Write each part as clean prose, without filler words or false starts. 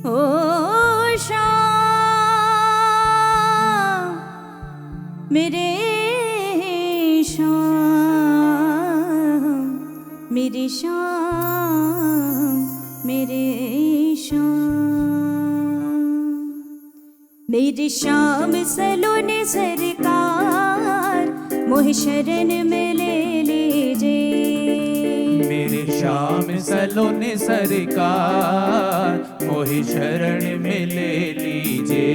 हो श्याम मेरे श्याम मेरे श्याम मेरे श्याम मेरे श्याम सलोने सरकार मोहि शरण में ले लीजे। मेरे श्याम सलोने सरकार मोहि शरण में ले लीजे।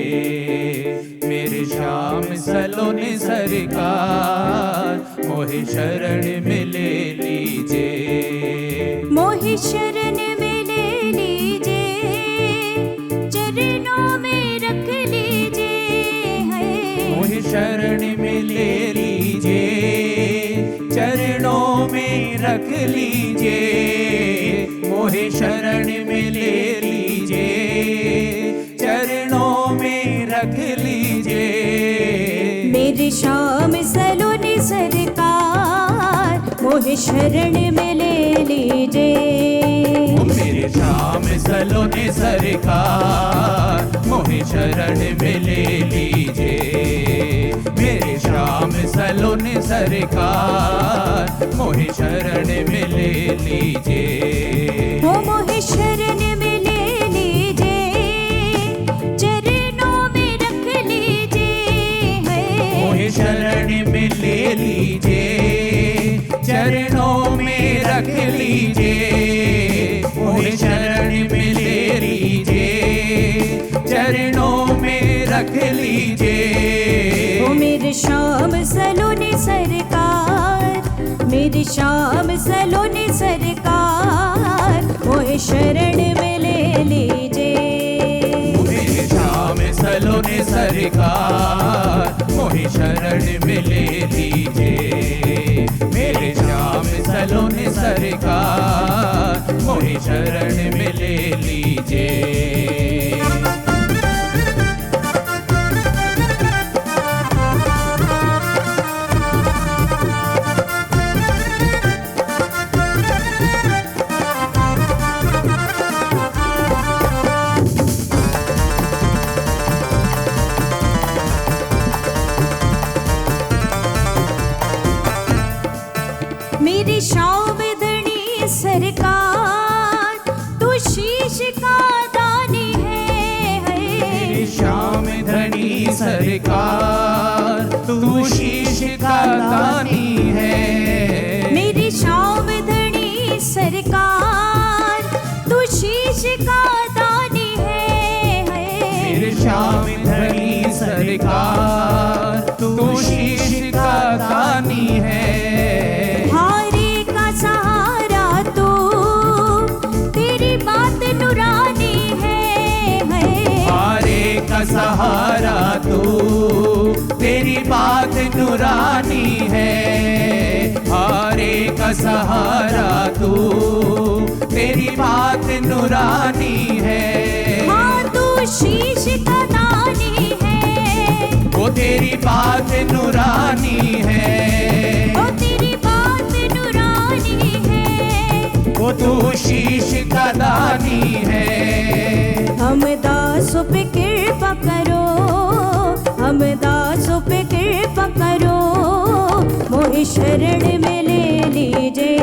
मेरे श्याम सलोने सरकार मोहि शरण में ले लीजे। मोहि शरण में ले लीजे चरणों में रख लीजे। मोहि शरण में ले लीजे चरणों में रख लीजे। मोहि शरण में ले लीजे चरणों में रख लीजे। मेरे श्याम सलोने सरकार मोहि शरण में ले लीजे। मेरे श्याम सलोने सरकार मोहि शरण में ले लीजे। मेरे श्याम सलोने सरकार मोहि शरण में ले लीजे। हो मोहि शरण में ले लीजे चरणों में रख लीजे। मोहि शरण में ले लीजे चरणों में रख लीजे। मोहि शरण में ले लीजे चरणों में रख लीजे। ओ मेरे श्याम सलोने सरकार मेरे श्याम सलोने सरकार मोहि शरण में ले लीजे। मेरे श्याम सलोने सरकार मोहि शरण में ले लीजे। मेरे श्याम सलोने सरकार मोहि शरण में ले लीजे। मेरी श्याम धनी सरकार तू शीश का दानी है। मेरी श्याम धनी सरकार तू शीश का दानी है। मेरी श्याम धनी सरकार तू शीश का दानी है। मेरे श्याम धनी सरकार तू शीश का दानी है। हारे का सहारा तू तेरी बात नुरानी है। हारे का सहारा तू तेरी बात नुरानी है। हारे का सहारा तू तेरी बात नुरानी है। हाँ तू शीश का दानी है। वो तेरी बात नुरानी है। ओ तेरी बात नुरानी है। वो तू शीश का दानी है। हम दासों पे कृपा करो हम दासों पे कृपा करो मोहि शरण में ले लीजे।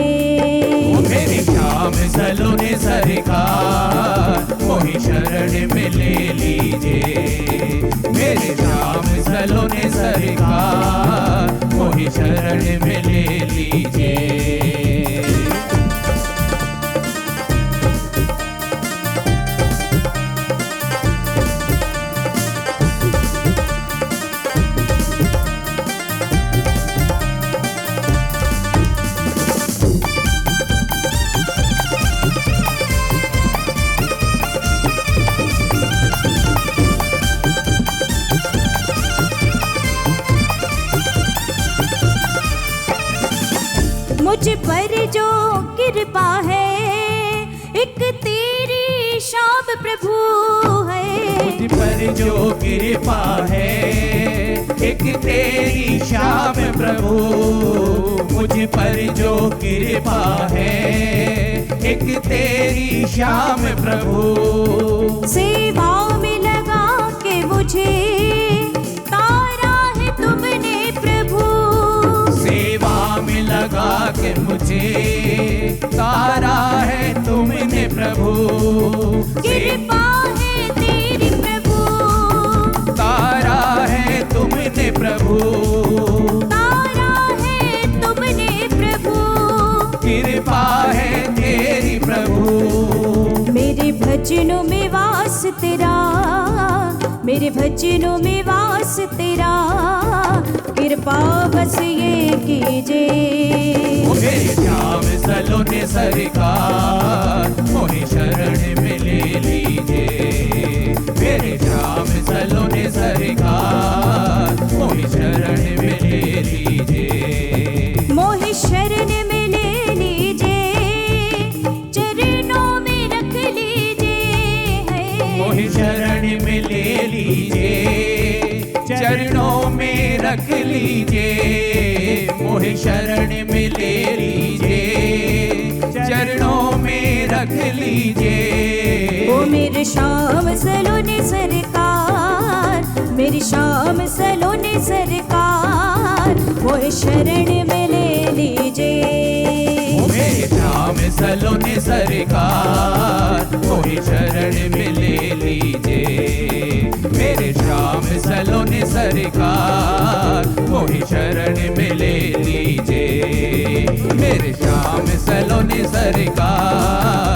मेरे श्याम सलोने सरकार मोहि शरण में ले लीजे। मेरे श्याम सलोने सरकार मोहि शरण में ले लीजे। मुझ पर जो कृपा है एक तेरी श्याम प्रभु है। मुझ पर जो कृपा है एक तेरी श्याम प्रभु। मुझ पर जो कृपा है एक तेरी श्याम प्रभु। सेवा कृपा है तेरी प्रभु, तारा है तुमने प्रभु, तारा है तुमने प्रभु। कृपा है तेरी प्रभु। मेरे भजनों में वास तेरा, मेरे भजनों में वास तेरा, कृपा बस ये कीजिए। मेरे श्याम सलोने सरकार मोहे शरण में ले लीजिए। मेरे श्याम सलोने सरकार मोहे शरण में ले लीजिए। मोहे शरण में ले लीजिए, चरणों में रख लीजिए। मोहे शरण में ले लीजिए, चरणों में रख लीजिए। मोहे शरण में ले लीजिए, चरणों में रख लीजिए। ओ मेरे श्याम सलोने सरकार, मेरी श्याम सलोने सरकार, मोहे शरण में ले लीजिए। मेरे श्याम सलोने सरकार मोहे शरण में ले लीजिए। मेरे श्याम सलोने सरकार मोहे शरण में ले लीजिए। मेरे श्याम सलोने सरकार